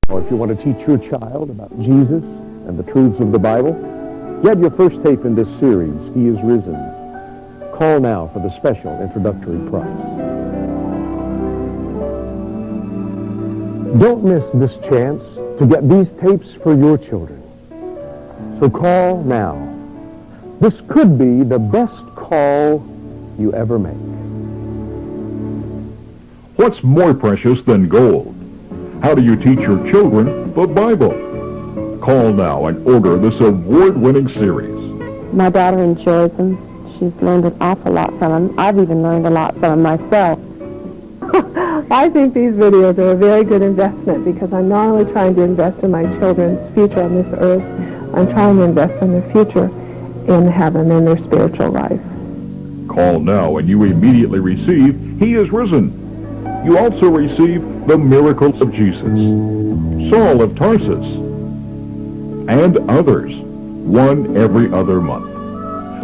Or if you want to teach your child about Jesus and the truths of the Bible, get your first tape in this series, He is Risen. Call now for the special introductory price. Don't miss this chance to get these tapes for your children. So call now. This could be the best call you ever make. What's more precious than gold? How do you teach your children the Bible? Call now and order this award-winning series. My daughter enjoys them. She's learned an awful lot from them. I've even learned a lot from them myself. I think these videos are a very good investment because I'm not only trying to invest in my children's future on this earth, I'm trying to invest in their future in heaven, in their spiritual life. Call now and you immediately receive He is Risen. You also receive the miracles of Jesus, Saul of Tarsus, and others, one every other month.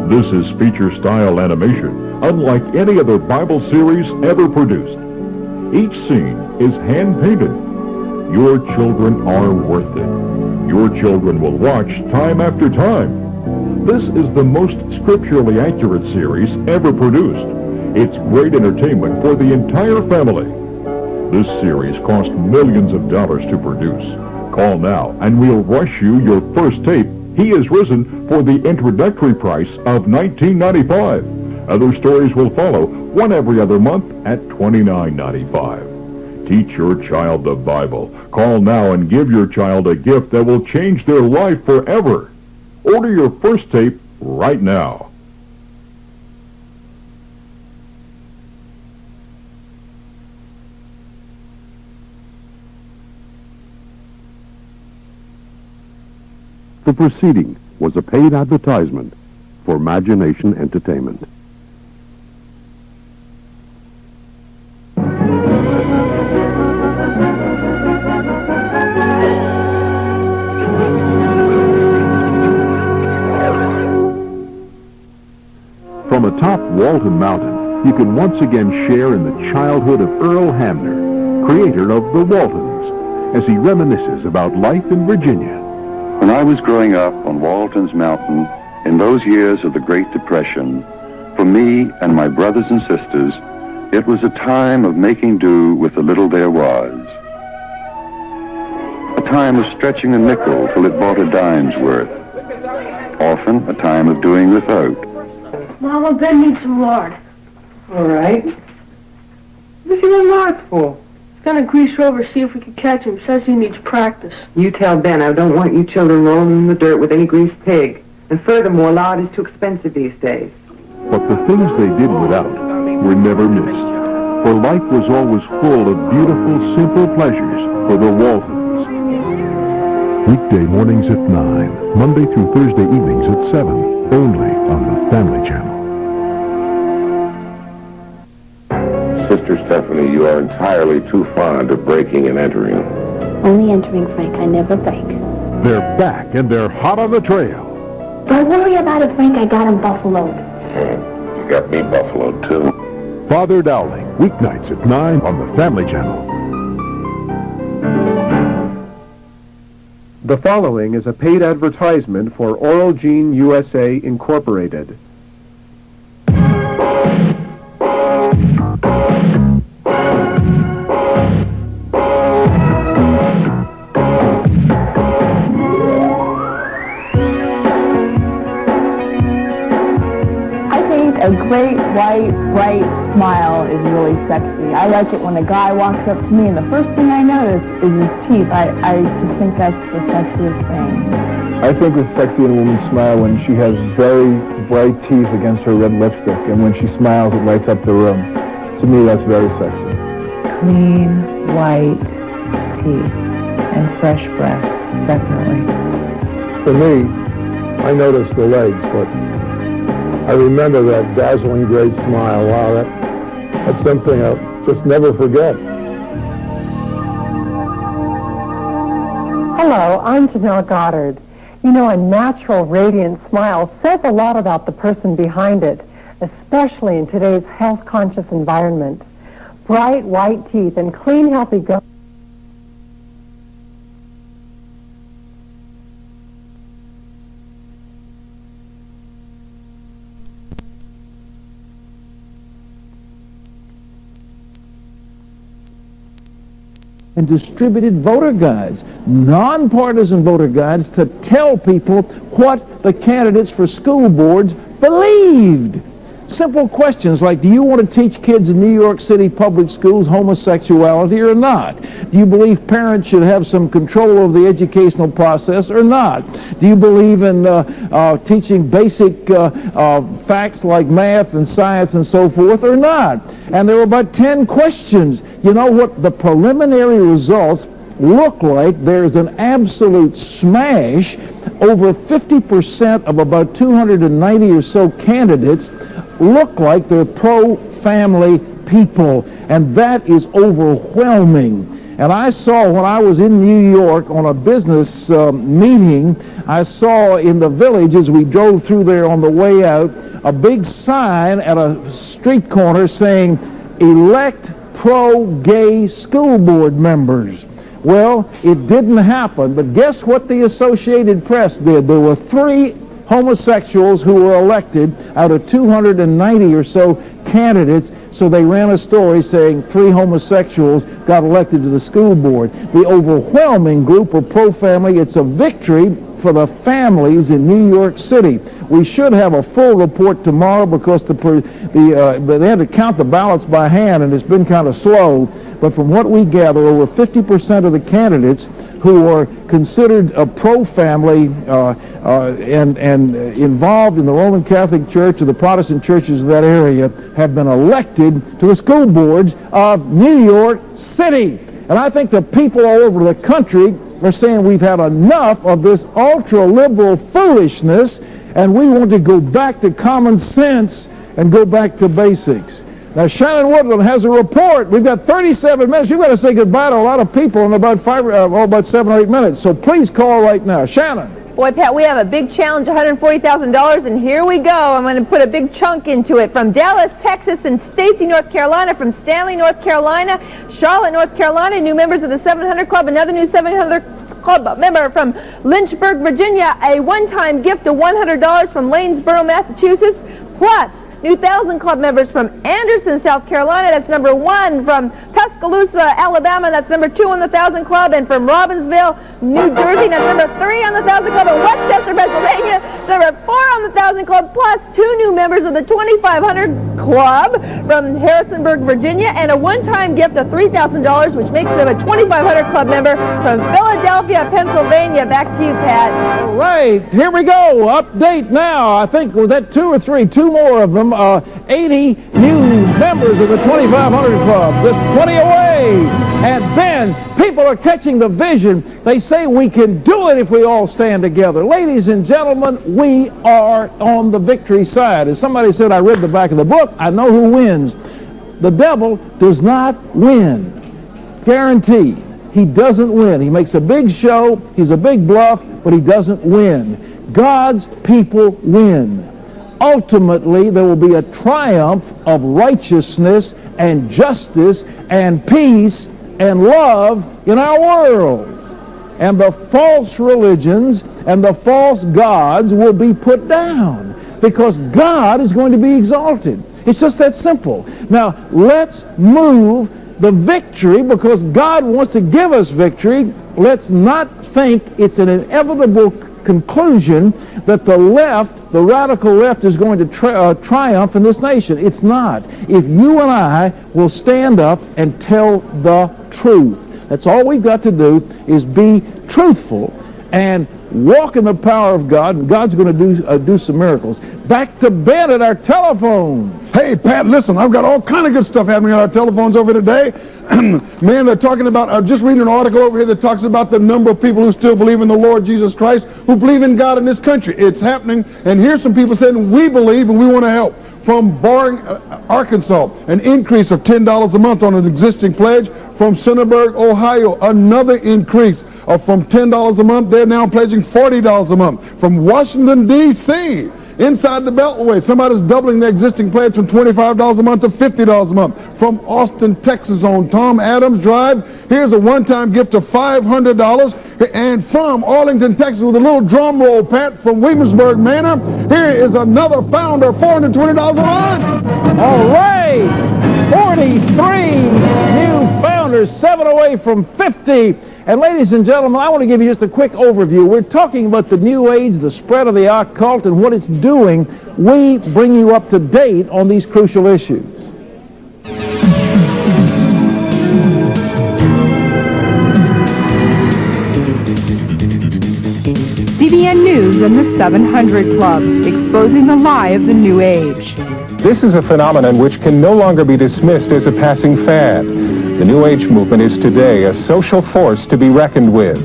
This is feature-style animation, unlike any other Bible series ever produced. Each scene is hand-painted. Your children are worth it. Your children will watch time after time. This is the most scripturally accurate series ever produced. It's great entertainment for the entire family. This series cost millions of dollars to produce. Call now and we'll rush you your first tape, He is Risen, for the introductory price of $19.95. Other stories will follow, one every other month at $29.95. Teach your child the Bible. Call now and give your child a gift that will change their life forever. Order your first tape right now. The proceeding was a paid advertisement for Imagination Entertainment. From atop Walton Mountain, you can once again share in the childhood of Earl Hamner, creator of The Waltons, as he reminisces about life in Virginia. When I was growing up on Walton's Mountain, in those years of the Great Depression, for me and my brothers and sisters, it was a time of making do with the little there was. A time of stretching a nickel till it bought a dime's worth. Often a time of doing without. Mama, Ben needs some lard. All right. What's he want lard for? Gonna grease Rover, see if we can catch him. Says he needs practice. You tell Ben I don't want you children rolling in the dirt with any greased pig. And furthermore, lard is too expensive these days. But the things they did without were never missed. For life was always full of beautiful, simple pleasures for the Waltons. Weekday mornings at 9, Monday through Thursday evenings at 7, only on the Family Channel. Sister Stephanie, you are entirely too fond of breaking and entering. Only entering, Frank. I never break. They're back and they're hot on the trail. Don't worry about it, Frank. I got him buffaloed. You got me buffaloed, too. Father Dowling, weeknights at 9 on the Family Channel. The following is a paid advertisement for Oral Gene USA Incorporated. A great, white, bright smile is really sexy. I like it when a guy walks up to me and the first thing I notice is his teeth. I just think that's the sexiest thing. I think it's sexy in a woman's smile when she has very bright teeth against her red lipstick, and when she smiles, it lights up the room. To me, that's very sexy. Clean, white teeth and fresh breath, definitely. For me, I notice the legs, but I remember that dazzling great smile. Wow, that's something I'll just never forget. Hello, I'm Janelle Goddard. You know, a natural, radiant smile says a lot about the person behind it, especially in today's health-conscious environment. Bright, white teeth and clean, healthy gums and distributed voter guides, nonpartisan voter guides, to tell people what the candidates for school boards believed. Simple questions like, do you want to teach kids in New York City public schools homosexuality or not? Do you believe parents should have some control over the educational process or not? Do you believe in teaching basic facts like math and science and so forth or not? And there were about 10 questions. You know what the preliminary results look like? There's an absolute smash. Over 50% of about 290 or so candidates look like they're pro-family people, and that is overwhelming. And I saw when I was in New York on a business meeting, I saw in the village as we drove through there on the way out, a big sign at a street corner saying, elect pro-gay school board members. Well, it didn't happen, but guess what the Associated Press did? There were 3 homosexuals who were elected out of 290 or so candidates, so they ran a story saying 3 homosexuals got elected to the school board. The overwhelming group are pro-family. It's a victory for the families in New York City. We should have a full report tomorrow because they had to count the ballots by hand, and it's been kind of slow. But from what we gather, over 50% of the candidates who are considered pro-family and involved in the Roman Catholic Church or the Protestant churches of that area have been elected to the school boards of New York City. And I think the people all over the country are saying we've had enough of this ultra-liberal foolishness, and we want to go back to common sense and go back to basics. Now, Shannon Woodland has a report. We've got 37 minutes. You've got to say goodbye to a lot of people in about 7 or 8 minutes. So please call right now. Shannon. Boy, Pat, we have a big challenge, $140,000, and here we go. I'm going to put a big chunk into it. From Dallas, Texas, and Stacy, North Carolina, from Stanley, North Carolina, Charlotte, North Carolina, new members of the 700 Club, another new 700 Club member from Lynchburg, Virginia, a one-time gift of $100 from Lanesboro, Massachusetts, plus new 1,000 Club members from Anderson, South Carolina. That's number 1. From Tuscaloosa, Alabama. That's number 2 on the 1,000 Club. And from Robbinsville, New Jersey. That's number 3 on the 1,000 Club. And Westchester, Pennsylvania. It's number 4 on the 1,000 Club. Plus 2 new members of the 2,500 Club from Harrisonburg, Virginia. And a one-time gift of $3,000, which makes them a 2,500 Club member from Philadelphia, Pennsylvania. Back to you, Pat. All right, here we go. Update now. I think was that 2 or 3, 2 more of them. 80 new members of the 2,500 Club. There's 20 away. And then people are catching the vision. They say we can do it if we all stand together. Ladies and gentlemen, we are on the victory side. As somebody said, I read the back of the book, I know who wins. The devil does not win. Guaranteed. He doesn't win. He makes a big show. He's a big bluff, but he doesn't win. God's people win. Ultimately, there will be a triumph of righteousness and justice and peace and love in our world. And the false religions and the false gods will be put down because God is going to be exalted. It's just that simple. Now, let's move the victory because God wants to give us victory. Let's not think it's an inevitable conclusion that the left, the radical left, is going to triumph in this nation. It's not. If you and I will stand up and tell the truth, that's all we've got to do is be truthful and walk in the power of God, and God's going to do some miracles. Back to Ben at our telephone. Hey, Pat, listen, I've got all kind of good stuff happening on our telephones over today. Man, they're talking about, just reading an article over here that talks about the number of people who still believe in the Lord Jesus Christ, who believe in God in this country. It's happening, and here's some people saying, we believe and we want to help. From Barring, Arkansas, an increase of $10 a month on an existing pledge. From Centerburg, Ohio, another increase from $10 a month. They're now pledging $40 a month. From Washington, D.C., inside the Beltway, somebody's doubling their existing pledge from $25 a month to $50 a month. From Austin, Texas, on Tom Adams Drive, here's a one-time gift of $500. And from Arlington, Texas, with a little drum roll, Pat, from Williamsburg Manor, here is another founder, $420 a month. All right, 43 new founders under 7 away from 50. And ladies and gentlemen, I want to give you just a quick overview. We're talking about the New Age, the spread of the occult, and what it's doing. We bring you up to date on these crucial issues. CBN News and the 700 Club, exposing the lie of the New Age. This is a phenomenon which can no longer be dismissed as a passing fad. The New Age movement is today a social force to be reckoned with.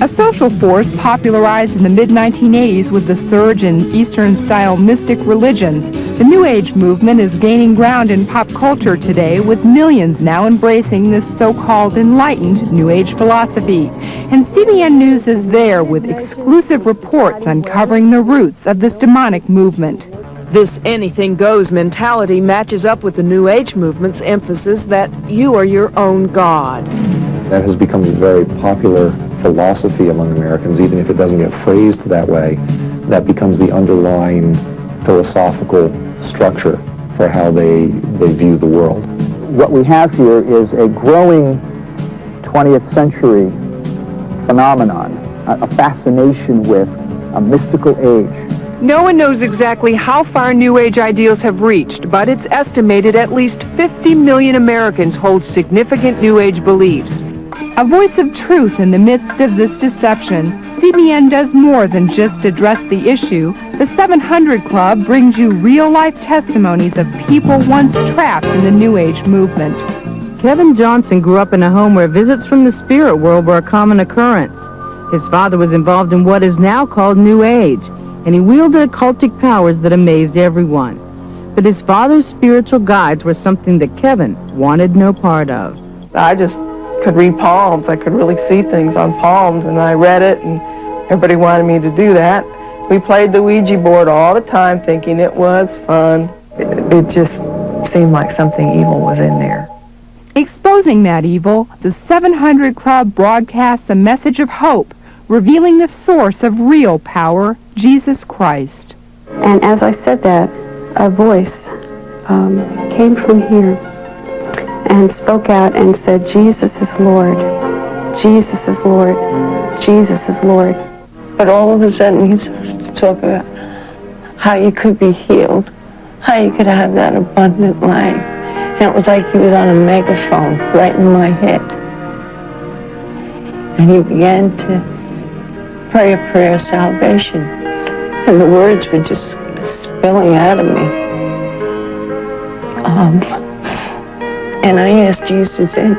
A social force popularized in the mid-1980s with the surge in Eastern-style mystic religions, the New Age movement is gaining ground in pop culture today, with millions now embracing this so-called enlightened New Age philosophy. And CBN News is there with exclusive reports uncovering the roots of this demonic movement. This anything-goes mentality matches up with the New Age movement's emphasis that you are your own God. That has become a very popular philosophy among Americans, even if it doesn't get phrased that way. That becomes the underlying philosophical structure for how they view the world. What we have here is a growing 20th century phenomenon, a fascination with a mystical age. No one knows exactly how far New Age ideals have reached, but it's estimated at least 50 million Americans hold significant New Age beliefs. A voice of truth in the midst of this deception, CBN does more than just address the issue. The 700 Club brings you real-life testimonies of people once trapped in the New Age movement. Kevin Johnson grew up in a home where visits from the spirit world were a common occurrence. His father was involved in what is now called New Age, and he wielded occultic powers that amazed everyone. But his father's spiritual guides were something that Kevin wanted no part of. I just could read palms. I could really see things on palms, and I read it, and everybody wanted me to do that. We played the Ouija board all the time thinking it was fun. It just seemed like something evil was in there. Exposing that evil, the 700 Club broadcasts a message of hope, revealing the source of real power, Jesus Christ. And as I said that, a voice came from here and spoke out and said, Jesus is Lord, Jesus is Lord, Jesus is Lord. But all of a sudden he started to talk about how you could be healed, how you could have that abundant life. And it was like he was on a megaphone right in my head. And he began to pray a prayer of salvation. And the words were just spilling out of me. And I asked Jesus in.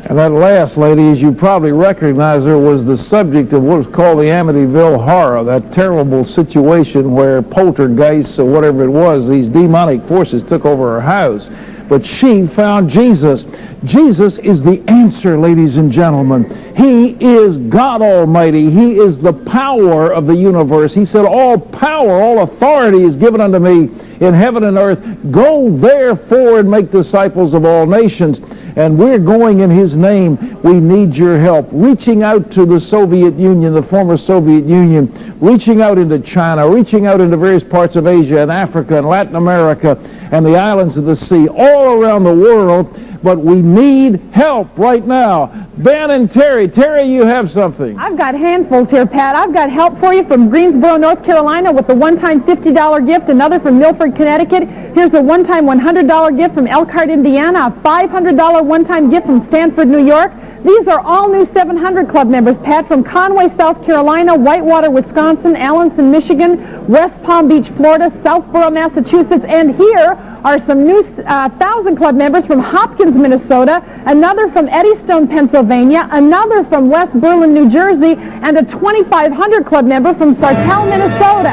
And that last lady, as you probably recognize her, was the subject of what was called the Amityville Horror, that terrible situation where poltergeists or whatever it was, these demonic forces took over her house. But she found Jesus. Jesus is the answer, ladies and gentlemen. He is God Almighty. He is the power of the universe. He said, all power, all authority is given unto me in heaven and earth. Go therefore and make disciples of all nations. And we're going in his name. We need your help. Reaching out to the Soviet Union, the former Soviet Union, reaching out into China, reaching out into various parts of Asia and Africa and Latin America and the islands of the sea, all around the world. But we need help right now. Ben and Terry. Terry, you have something. I've got handfuls here, Pat. I've got help for you from Greensboro, North Carolina with a one-time $50 gift, another from Milford, Connecticut. Here's a one-time $100 gift from Elkhart, Indiana, a $500 one-time gift from Stanford, New York. These are all new 700 Club members, Pat, from Conway, South Carolina, Whitewater, Wisconsin, Allenton, Michigan, West Palm Beach, Florida, Southborough, Massachusetts, and here are some new 1,000 Club members from Hopkins, Minnesota, another from Eddystone, Pennsylvania, another from West Berlin, New Jersey, and a 2,500 Club member from Sartell, Minnesota.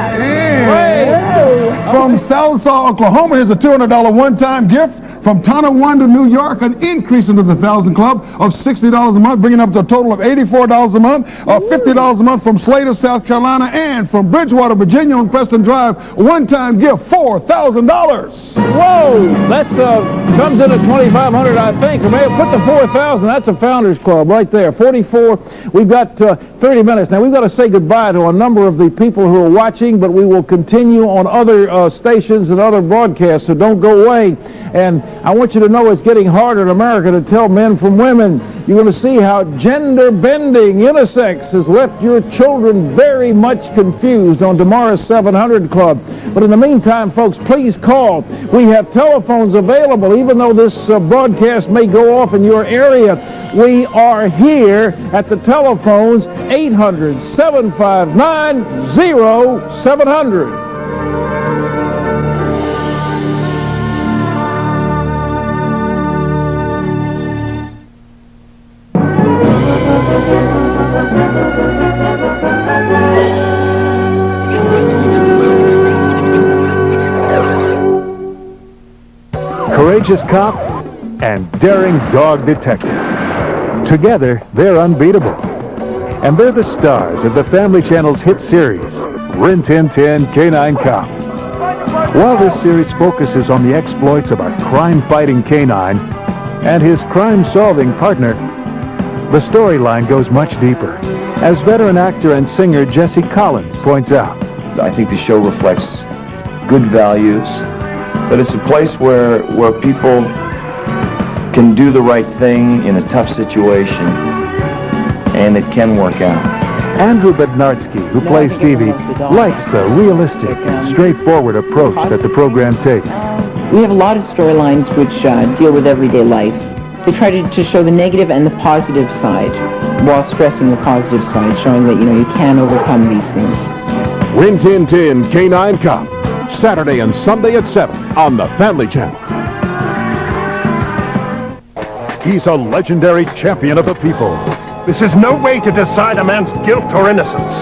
From Sallisaw, Oklahoma, here's a $200 one-time gift. From Tonawanda, New York, an increase into the 1,000 Club of $60 a month, bringing up to a total of $84 a month, $50 a month from Slater, South Carolina, and from Bridgewater, Virginia on Preston Drive, a one-time gift, $4,000. Whoa, that's comes in at $2,500, I think. Or maybe put the 4,000. That's a Founders Club right there. 44. We've got 30 minutes now. We've got to say goodbye to a number of the people who are watching, but we will continue on other stations and other broadcasts. So don't go away. And I want you to know it's getting harder in America to tell men from women. You're going to see how gender-bending unisex has left your children very much confused on tomorrow's 700 Club. But in the meantime, folks, please call. We have telephones available, even though this broadcast may go off in your area. We are here at the telephones, 800-759-0700. Courageous cop and daring dog detective. Together, they're unbeatable. And they're the stars of the Family Channel's hit series, Rin Tin Tin Canine Cop. While this series focuses on the exploits of our crime-fighting canine and his crime-solving partner, the storyline goes much deeper, as veteran actor and singer Jesse Collins points out. I think the show reflects good values, but it's a place where people can do the right thing in a tough situation, and it can work out. Andrew Bednarski, who plays Stevie, likes the realistic and straightforward approach that the program takes. We have a lot of storylines which deal with everyday life. They try to show the negative and the positive side, while stressing the positive side, showing that, you can overcome these things. Rin Tin Tin Canine Cop, Saturday and Sunday at 7 on the Family Channel. He's a legendary champion of the people. This is no way to decide a man's guilt or innocence.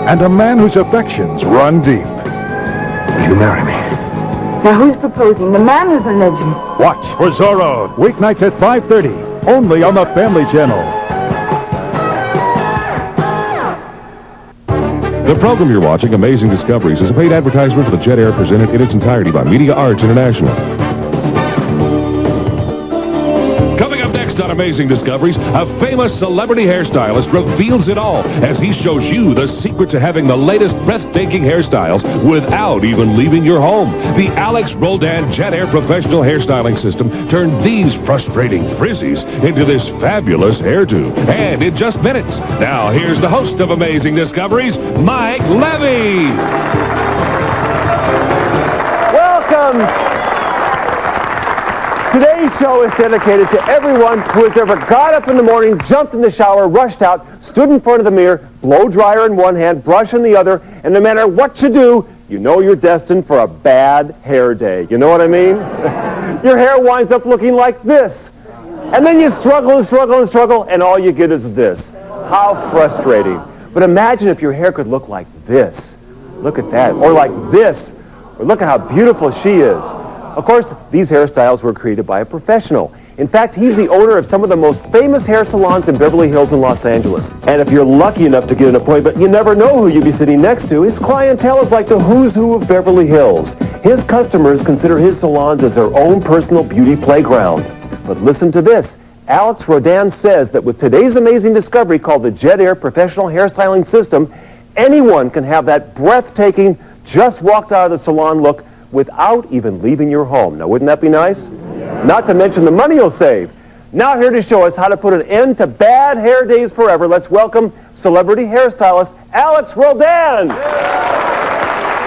And a man whose affections run deep. Will you marry me? Now who's proposing, the man or the legend? Watch for Zorro, weeknights at 5:30, only on the Family Channel. The program you're watching, Amazing Discoveries, is a paid advertisement for the Jet Air presented in its entirety by Media Arts International. Coming up next on Amazing Discoveries, a famous celebrity hairstylist reveals it all as he shows you the secret to having the latest breathtaking hairstyles without even leaving your home. The Alex Roldan Jet Air professional hairstyling system turned these frustrating frizzies into this fabulous hairdo. And in just minutes, now here's the host of Amazing Discoveries, Mike Levy. Welcome. Today's show is dedicated to everyone who has ever got up in the morning, jumped in the shower, rushed out, stood in front of the mirror, blow dryer in one hand, brush in the other, and no matter what you do, you know you're destined for a bad hair day. You know what I mean? Your hair winds up looking like this. And then you struggle and struggle and struggle, and all you get is this. How frustrating. But imagine if your hair could look like this. Look at that. Or like this. Or look at how beautiful she is. Of course, these hairstyles were created by a professional. In fact, he's the owner of some of the most famous hair salons in Beverly Hills and Los Angeles. And if you're lucky enough to get an appointment, you never know who you'll be sitting next to. His clientele is like the who's who of Beverly Hills. His customers consider his salons as their own personal beauty playground. But listen to this. Alex Roldan says that with today's amazing discovery called the Jet Air Professional Hairstyling System, anyone can have that breathtaking, just walked out of the salon look without even leaving your home. Now, wouldn't that be nice? Yeah. Not to mention the money you'll save. Now here to show us how to put an end to bad hair days forever, let's welcome celebrity hairstylist Alex Roldan.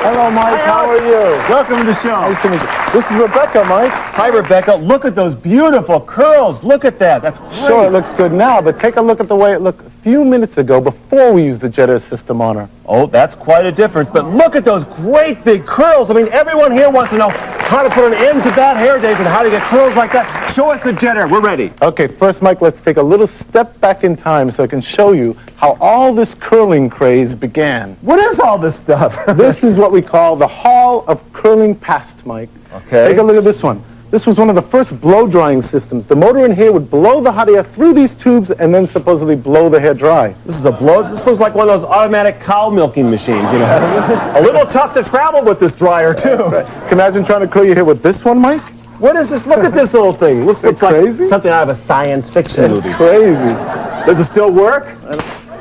Hello, Mike. Hi, how are you? Welcome to the show. Nice to meet you. This is Rebecca, Mike. Hi, Rebecca. Look at those beautiful curls. Look at that. That's great. Sure, it looks good now, but take a look at the way it looked a few minutes ago before we used the Jet Air system on her. Oh, that's quite a difference. But look at those great big curls. I mean, everyone here wants to know how to put an end to bad hair days and how to get curls like that. Show us the Jet Air. We're ready. Okay, first, Mike, let's take a little step back in time so I can show you how all this curling craze began. What is all this stuff? This is what we call the Hall of Curling Past, Mike. Okay. Take a look at this one. This was one of the first blow-drying systems. The motor in here would blow the hot air through these tubes and then supposedly blow the hair dry. This looks like one of those automatic cow milking machines, you know. A little tough to travel with this dryer, too. Right. Can you imagine trying to curl your hair with this one, Mike? What is this? Look at this little thing. This looks like something out of a science fiction movie. Crazy. Does it still work?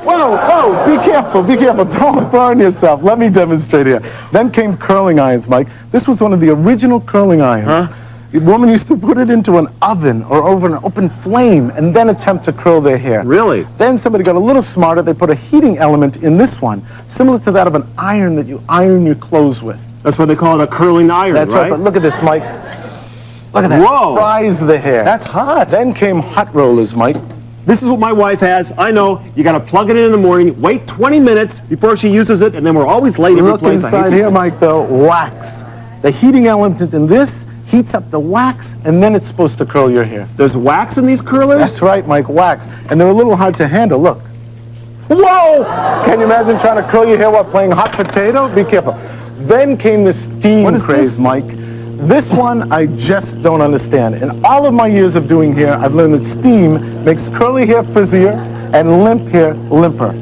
Whoa, whoa, be careful, don't burn yourself. Let me demonstrate here. Then came curling irons, Mike. This was one of the original curling irons. The woman used to put it into an oven or over an open flame and then attempt to curl their hair. Really? Then somebody got a little smarter. They put a heating element in this one, similar to that of an iron that you iron your clothes with. That's why they call it a curling iron, That's right, but look at this, Mike. Look at that. Whoa. Fries the hair. That's hot. Then came hot rollers, Mike. This is what my wife has. I know. You got to plug it in the morning, wait 20 minutes before she uses it, and then we're always late every Look place. inside here, Mike, though, wax. The heating element in this heats up the wax, and then it's supposed to curl your hair. There's wax in these curlers? That's right, Mike, wax. And they're a little hard to handle, look. Whoa! Can you imagine trying to curl your hair while playing hot potato? Be careful. Then came the steam craze, Mike. This one I just don't understand. In all of my years of doing hair, I've learned that steam makes curly hair frizzier and limp hair limper.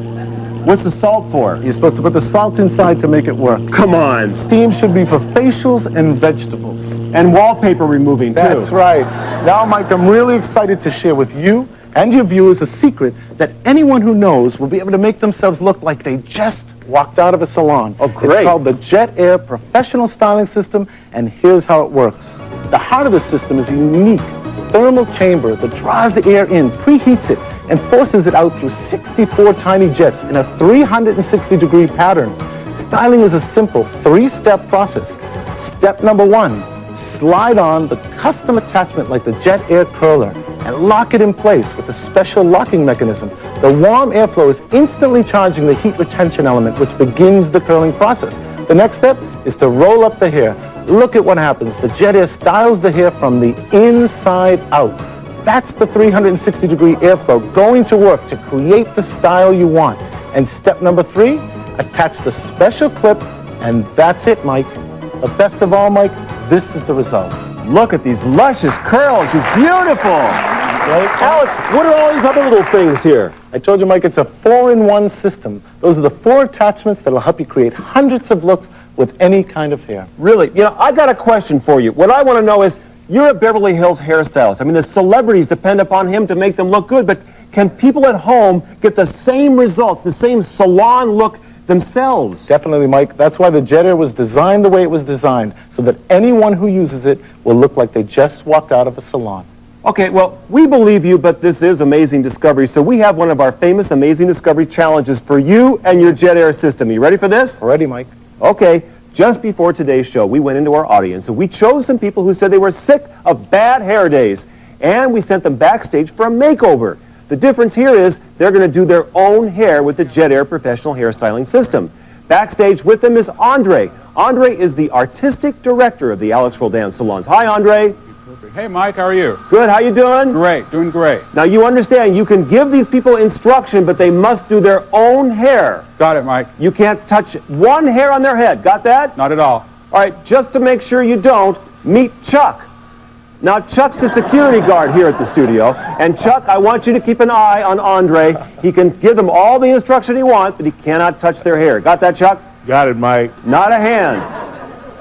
What's the salt for? You're supposed to put the salt inside to make it work. Come on. Steam should be for facials and vegetables. And wallpaper removing, too. That's right. Now, Mike, I'm really excited to share with you and your viewers a secret that anyone who knows will be able to make themselves look like they just walked out of a salon. Oh, great. It's called the Jet Air Professional Styling System, and here's how it works. The heart of the system is a unique thermal chamber that draws the air in, preheats it, and forces it out through 64 tiny jets in a 360-degree pattern. Styling is a simple three-step process. Step number 1, slide on the custom attachment like the Jet Air curler and lock it in place with a special locking mechanism. The warm airflow is instantly charging the heat retention element, which begins the curling process. The next step is to roll up the hair. Look at what happens. The Jet Air styles the hair from the inside out. That's the 360-degree airflow going to work to create the style you want. And step number 3, attach the special clip, and that's it, Mike. But best of all, Mike, this is the result. Look at these luscious curls. She's beautiful. Right? Alex, what are all these other little things here? I told you, Mike, it's a 4-in-1 system. Those are the 4 attachments that will help you create hundreds of looks with any kind of hair. Really? You know, I got a question for you. What I want to know is, you're a Beverly Hills hairstylist. I mean, the celebrities depend upon him to make them look good, but can people at home get the same results, the same salon look themselves? Definitely, Mike. That's why the Jet Air was designed the way it was designed, so that anyone who uses it will look like they just walked out of a salon. Okay, well, we believe you, but this is Amazing Discovery, so we have one of our famous Amazing Discovery challenges for you and your Jet Air system. You ready for this? Ready, Mike. Okay. Just before today's show, we went into our audience and we chose some people who said they were sick of bad hair days, and we sent them backstage for a makeover. The difference here is they're going to do their own hair with the Jet Air Professional Hairstyling System. Backstage with them is Andre. Andre is the artistic director of the Alex Roldan Salons. Hi, Andre. Hey, Mike, how are you? Good. How you doing? Great. Doing great. Now, you understand you can give these people instruction, but they must do their own hair. Got it, Mike. You can't touch one hair on their head. Got that? Not at all. All right, just to make sure you don't, meet Chuck. Now, Chuck's a security guard here at the studio. And Chuck, I want you to keep an eye on Andre. He can give them all the instruction he wants, but he cannot touch their hair. Got that, Chuck? Got it, Mike. Not a hand.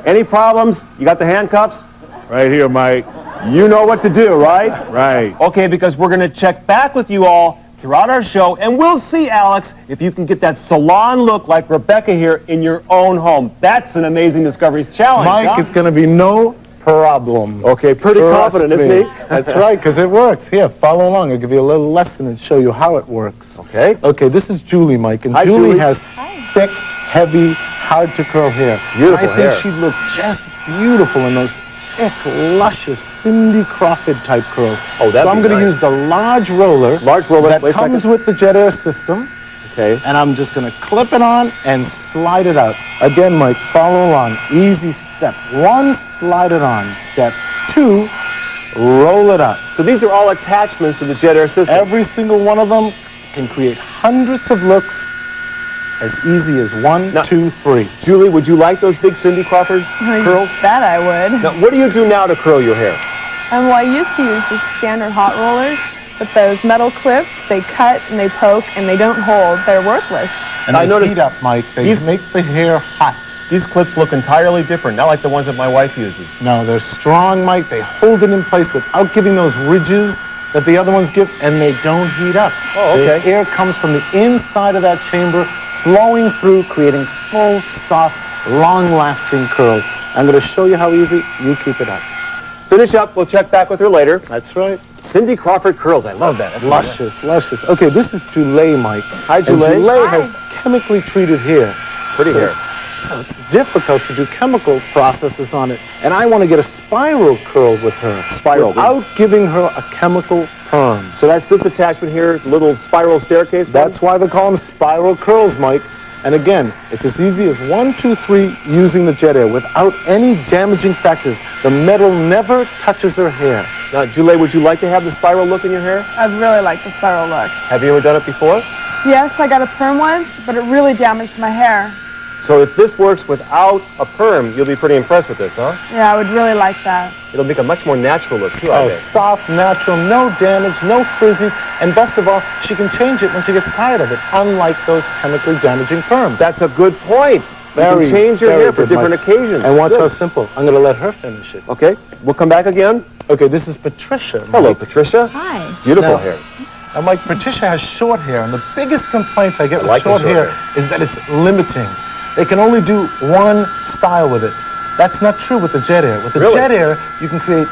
Any problems? You got the handcuffs? Right here, Mike. You know what to do, right? Right. Okay, because we're going to check back with you all throughout our show, and we'll see, Alex, if you can get that salon look like Rebecca here in your own home. That's an Amazing Discoveries challenge, Mike, huh? it's going to be no problem. Okay, pretty confident, isn't he? That's right, because it works. Here, follow along. I'll give you a little lesson and show you how it works. Okay. Okay, this is Julie, Mike, and Hi, Julie Julie. has thick, heavy, hard-to-curl hair. Beautiful I hair. think she'd look just beautiful in those thick, luscious Cindy Crawford-type curls. Oh, that'd So I'm be going to nice. use the large roller. Large roller. That Wait a comes second. with the Jet Air system. Okay. And I'm just going to clip it on and slide it out. Again, Mike, follow along. Easy step 1, slide it on. Step 2, roll it up. So these are all attachments to the Jet Air system. Every single one of them can create hundreds of looks as easy as 1, 2, 3. Julie, would you like those big Cindy Crawford curls? That I would. Now, what do you do now to curl your hair? Well, I used to use just standard hot rollers, but those metal clips, they cut and they poke and they don't hold. They're worthless. And I they noticed heat up, Mike. They these- make the hair hot. These clips look entirely different, not like the ones that my wife uses. No, they're strong, Mike. They hold it in place without giving those ridges that the other ones give, and they don't heat up. Oh, okay. The air comes from the inside of that chamber, flowing through, creating full, soft, long-lasting curls. I'm going to show you how easy. You keep it up. finish up. We'll check back with her later. That's right. Cindy Crawford curls. I love that. That's Luscious, luscious. Okay, this is Joulet, Mike. Hi, And Joulet. Joulet has chemically treated hair. Pretty hair. So it's difficult to do chemical processes on it. And I want to get a spiral curl with her. Spiral. Without giving her a chemical perm. So that's this attachment here, little spiral staircase? That's why they call them spiral curls, Mike. And again, it's as easy as 1, 2, 3 using the jet air without any damaging factors. The metal never touches her hair. Now, Joulet, would you like to have the spiral look in your hair? I'd really like the spiral look. Have you ever done it before? Yes, I got a perm once, but it really damaged my hair. So if this works without a perm, you'll be pretty impressed with this, huh? Yeah, I would really like that. It'll make a much more natural look, too, I Oh, bet. soft, natural, no damage, no frizzies, and best of all, she can change it when she gets tired of it, unlike those chemically damaging perms. That's a good point. You can change your hair for different occasions. And watch Good. how simple. I'm going to let her finish it. Okay, we'll come back again. Okay, this is Patricia. Hello, Mike. Patricia. Hi. Beautiful Now- hair. And Mike, Patricia has short hair, and the biggest complaints I get with like the short short hair is that it's limiting. They can only do one style with it. That's not true with the jet air. With the Really? jet air, you can create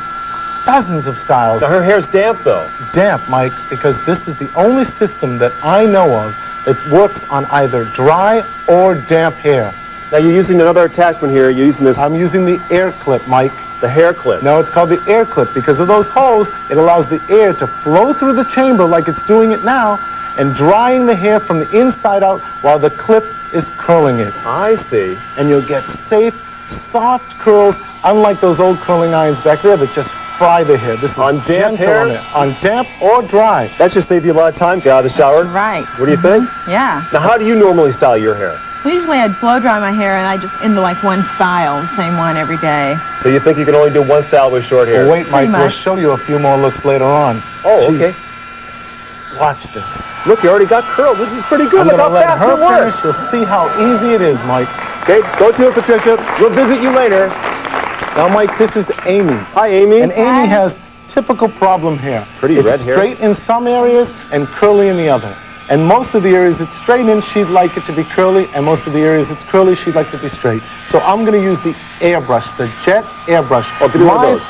dozens of styles. Now, her hair's damp, though. Damp, Mike, because this is the only system that I know of that works on either dry or damp hair. Now, you're using another attachment here. You're using this... I'm using the air clip, Mike. The hair clip. No, it's called the air clip because of those holes. It allows the air to flow through the chamber like it's doing it now and drying the hair from the inside out while the clip is curling it. I see. And you'll get safe, soft curls, unlike those old curling irons back there that just fry the hair. This is On damp gentle hair? on it. On damp or dry. That should save you a lot of time. Get out of the shower. Right. What do you think? Yeah. Now, how do you normally style your hair? Well, usually I'd blow dry my hair and I just into like one style, the same one every day. So you think you can only do one style with short hair? Well, wait, Mike, Pretty we'll much. show you a few more looks later on. Oh, She's- okay. Watch this. Look, you already got curled. This is pretty good. I'm Look going how to let fast her it works. finish. You'll see how easy it is, Mike. Okay, go to it, Patricia. We'll visit you later. Now, Mike, this is Amy. Hi, Amy. And Amy has typical problem hair. Pretty it's red hair. straight in some areas and curly in the other. And most of the areas it's straight in, she'd like it to be curly, and most of the areas it's curly, she'd like it to be straight. So I'm going to use the airbrush, the jet airbrush. Oh, give me one of those.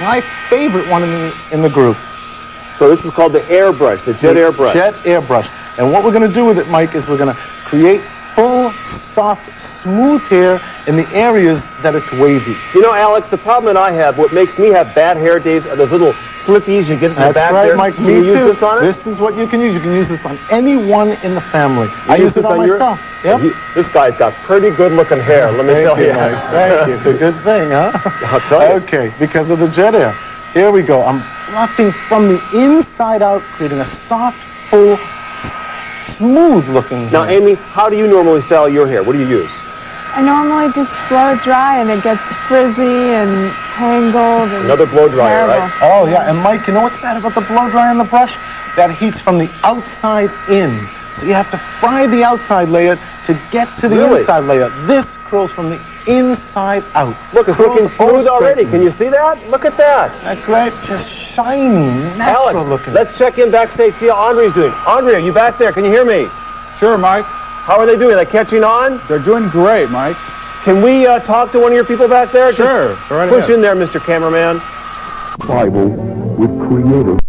My favorite one in the group. So this is called the airbrush, the jet airbrush. Jet airbrush. And what we're going to do with it, Mike, is we're going to create full, soft, smooth hair in the areas that it's wavy. You know, Alex, the problem that I have, what makes me have bad hair days are those little flippies you get in the That's back right, there. Mike. Can Me you too. use this on it? This is what you can use. You can use this on anyone in the family. I You use it on your- myself. Yep. This guy's got pretty good looking hair, let me Thank tell you. Mike. Thank you. It's a good thing, huh? I'll tell you. Okay, because of the jet air. Here we go. I'm fluffing from the inside out, creating a soft, full, smooth looking Now, hair. Amy, how do you normally style your hair? What do you use? I normally just blow it dry and it gets frizzy and tangled and Another blow dryer, terrible. right? Oh, yeah. And Mike, you know what's bad about the blow dry on the brush? That heats from the outside in. So you have to fry the outside layer to get to the Really? inside layer. This curls from the inside out. Look, it's Curls looking smooth or already. Can you straightens. see that? Look at that. That great, just shiny, natural Alex, looking. let's check in backstage, see how Andre's doing. Andre, are you back there? Can you hear me? Sure, Mike. How are they doing? Are they catching on? They're doing great, Mike. Can we talk to one of your people back there? Sure. Just Go right push ahead. in there, Mr. Cameraman. Bible with creative